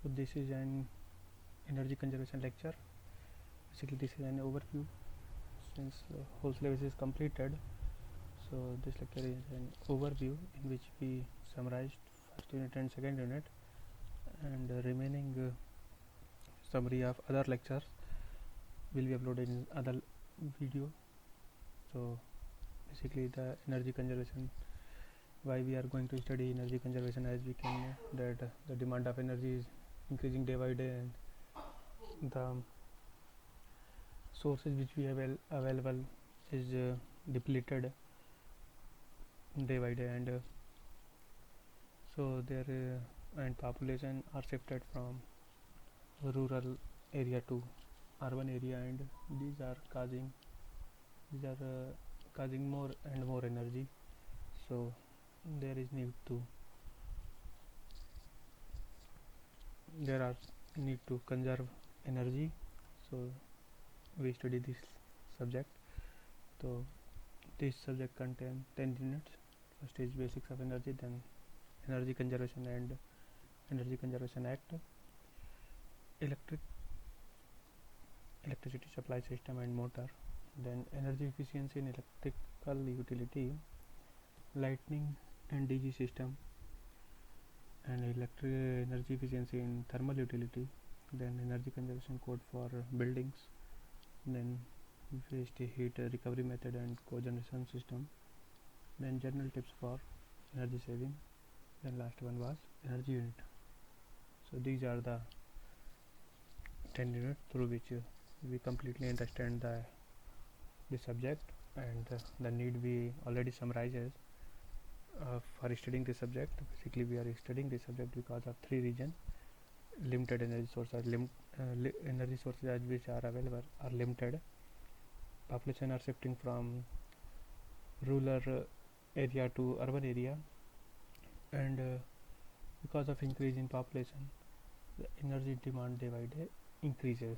So this is an energy conservation lecture. Basically this is an overview since the whole syllabus is completed. So this lecture is an overview in which we summarized first unit and second unit, and the remaining summary of other lectures will be uploaded in other video. So basically the energy conservation, why we are going to study energy conservation, as we can know that the demand of energy is increasing day by day, and the sources which we have available is depleted day by day, and so there and population are shifted from rural area to urban area, and these are causing more and more energy. So there is there are need to conserve energy. So we study this subject. So this subject contains 10 units. First is basics of energy, then energy conservation and energy conservation act, electricity supply system and motor, then energy efficiency in electrical utility, lighting and DG system, and energy efficiency in thermal utility, then energy conservation code for buildings, then waste heat recovery method and cogeneration system, then general tips for energy saving, then last one was energy unit. So these are the 10 units through which we completely understand the subject, and the need we already summarizes for studying this subject. Basically we are studying this subject because of three reasons: limited energy sources, energy sources which are available are limited, population are shifting from rural area to urban area, and because of increase in population, the energy demand day by day increases.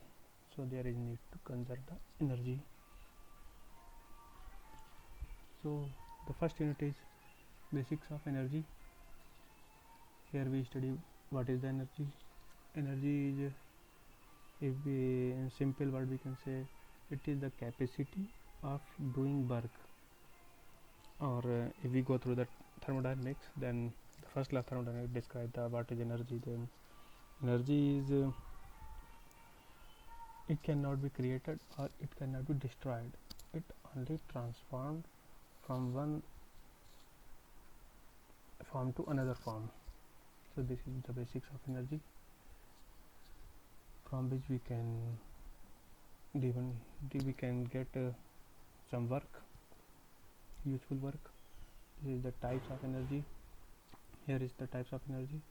So there is need to conserve the energy. So the first unit is basics of energy. Here we study what is the energy. Energy is, if we in simple word we can say, it is the capacity of doing work. Or if we go through the thermodynamics, then the first law of thermodynamics describes what is energy. Then energy is it cannot be created or it cannot be destroyed. It only transformed from one form to another form. So this is the basics of energy, from which we can get some work, useful work. This is the types of energy. Here is the types of energy.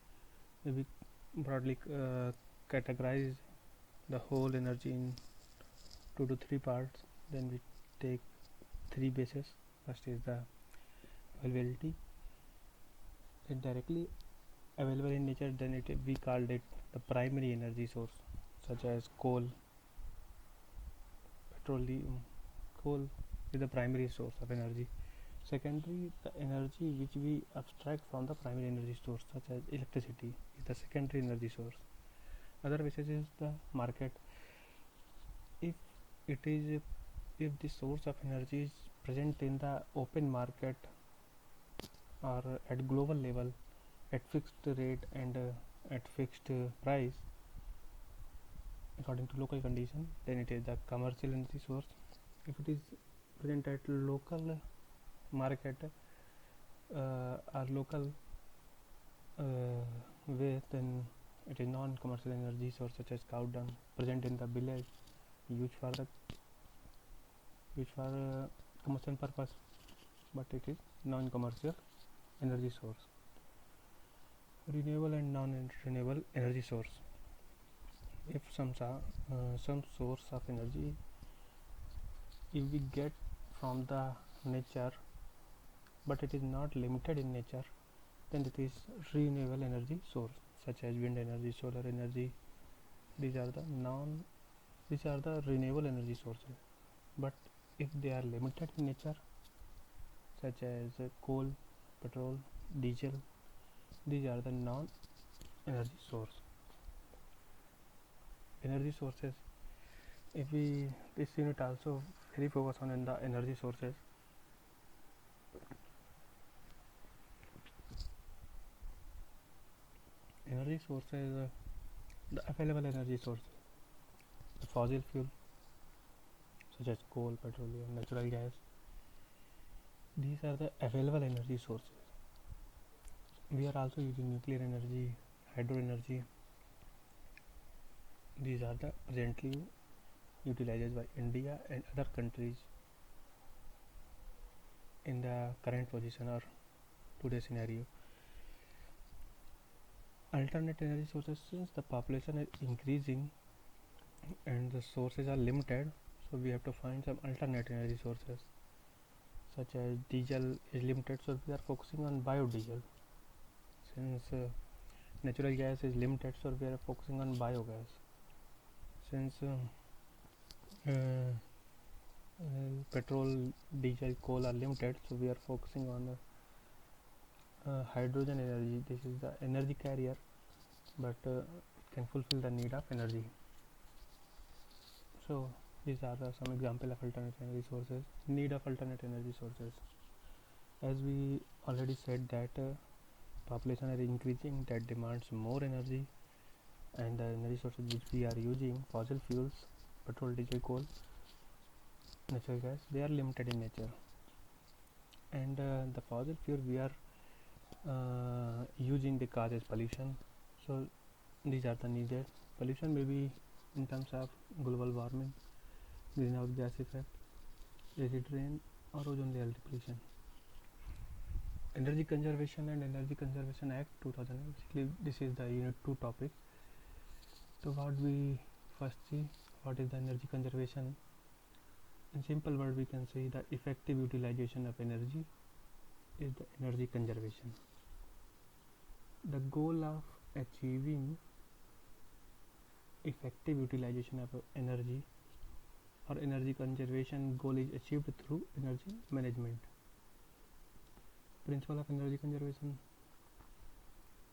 If we broadly categorize the whole energy in 2 to 3 parts, then we take 3 bases. First is the availability. It directly available in nature, then we called it the primary energy source, such as coal, petroleum. Coal is the primary source of energy. Secondary, the energy which we abstract from the primary energy source, such as electricity, is the secondary energy source. Other basis is the market. If the source of energy is present in the open market or at global level at fixed rate and at fixed price according to local condition, then it is the commercial energy source. If it is present at local market or local way, then it is non-commercial energy source, such as cow dung present in the village, used for commercial purpose, but it is non-commercial energy source. Renewable and non-renewable energy source. If some source of energy, if we get from the nature, but it is not limited in nature, then it is renewable energy source, such as wind energy, solar energy. These are the renewable energy sources. But if they are limited in nature, such as coal, petrol, diesel, these are the non-energy source. energy sources. If we this unit also very focus on in the energy sources. Energy sources, the available energy sources, the fossil fuel such as coal, petroleum, natural gas. These are the available energy sources. We are also using nuclear energy, hydro energy. These are the presently utilized by India and other countries in the current position or today's scenario. Alternate energy sources, since the population is increasing and the sources are limited, so we have to find some alternate energy sources, such as diesel is limited, so we are focusing on biodiesel. Since natural gas is limited, so we are focusing on biogas. Since petrol, diesel, coal are limited, so we are focusing on hydrogen energy. This is the energy carrier, but it can fulfill the need of energy. So these are some example of alternate energy sources. Need of alternate energy sources. As we already said that population are increasing, that demands more energy, and the energy sources which we are using, fossil fuels, petrol, diesel, coal, natural gas, they are limited in nature. And the fossil fuel we are using, they causes pollution. So these are the needed. Pollution may be in terms of global warming, greenhouse gas effect, acid rain, or ozone layer depletion. Energy Conservation and Energy Conservation Act 2000. Basically, this is the Unit 2 topic. So what we first see, what is the energy conservation? In simple word, we can say the effective utilization of energy is the energy conservation. The goal of achieving effective utilization of energy or energy conservation goal is achieved through energy management. Principle of energy conservation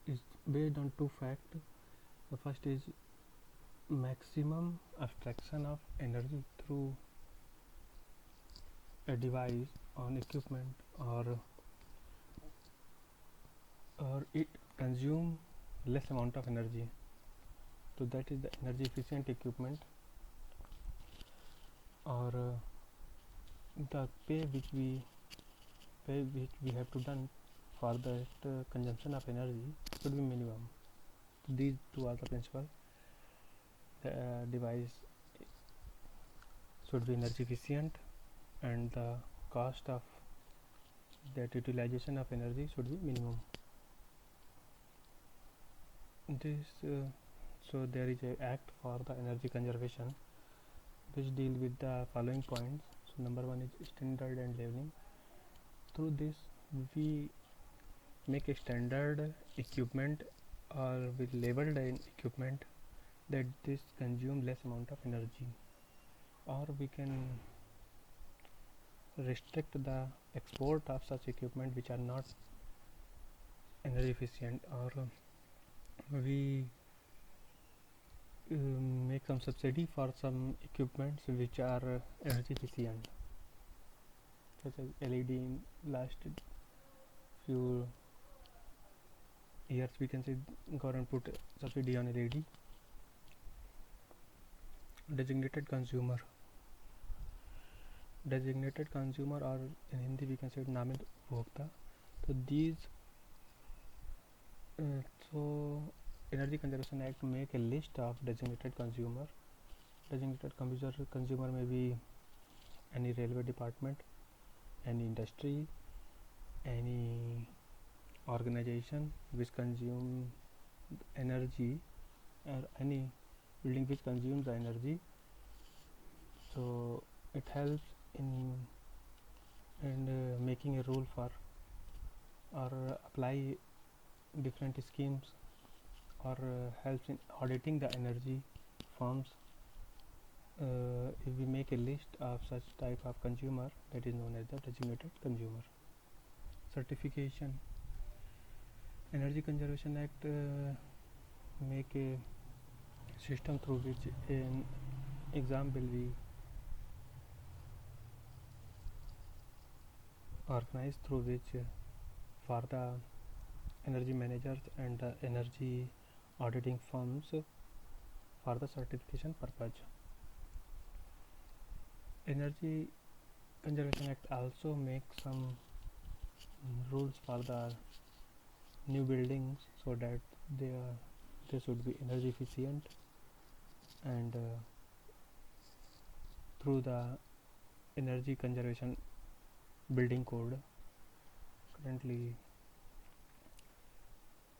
is based on two facts. The first is maximum abstraction of energy through a device on equipment, or it consume less amount of energy. So that is the energy efficient equipment, or the pay which we have to done for that consumption of energy should be minimum. So these two are the principles. The device should be energy efficient, and the cost of that utilization of energy should be minimum. So there is a act for the energy conservation which deal with the following points. So number one is standard and leveling. Through this we make a standard equipment, or we level the equipment that this consume less amount of energy, or we can restrict the export of such equipment which are not energy efficient, or we make some subsidy for some equipments which are energy efficient, such as LED. In last few years we can say government put subsidy on LED. Designated consumer, or in Hindi we can say नामित उपभोक्ता. So these so Energy Conservation Act make a list of designated consumer. Designated consumer may be any railway department, any industry, any organization which consume energy, or any building which consumes the energy. So it helps in making a rule for, or apply different schemes, or helps in auditing the energy firms. If we make a list of such type of consumer, that is known as the designated consumer. Certification. Energy Conservation Act make a system through which an exam will be organized, through which for the energy managers and the energy auditing firms for the certification purpose. Energy Conservation Act also makes some rules for the new buildings so that they should be energy efficient, and through the energy conservation building code, currently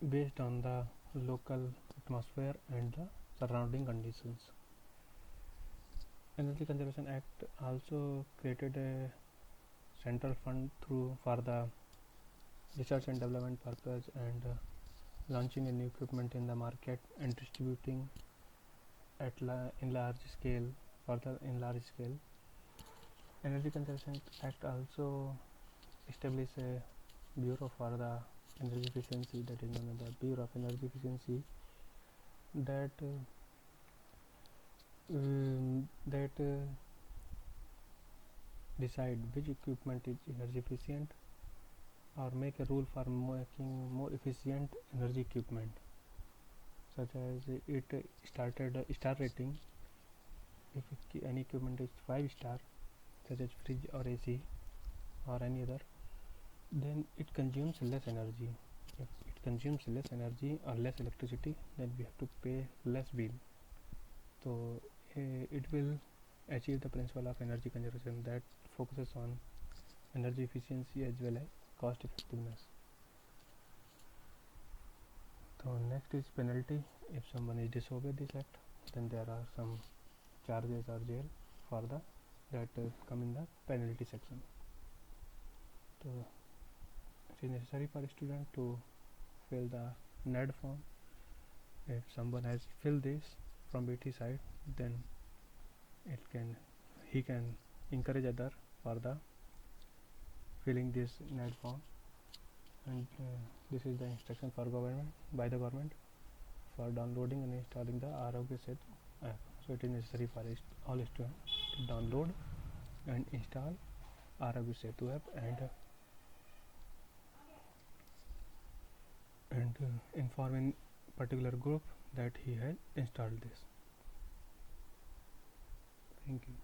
based on the local atmosphere and the surrounding conditions. Energy Conservation Act also created a central fund for the research and development purpose, and launching a new equipment in the market and distributing in large scale. Energy Conservation Act also established a bureau for the energy efficiency, that is known as the Bureau of Energy Efficiency, that decide which equipment is energy efficient, or make a rule for making more efficient energy equipment, such as it started a star rating. If any equipment is 5 star, such as fridge or AC or any other, then it consumes less energy. If it consumes less energy or less electricity, then we have to pay less bill. So it will achieve the principle of energy conservation that focuses on energy efficiency as well as cost effectiveness. So next is penalty. If someone is disobey this act, then there are some charges or jail for that come in the penalty section. So it is necessary for a student to fill the NED form. If someone has filled this from BT side, then he can encourage other for the filling this NED form. And this is the instruction by the government for downloading and installing the Arogya Setu app. So it is necessary for all students to download and install Arogya Setu app, and inform in particular group that he has installed this. Thank you.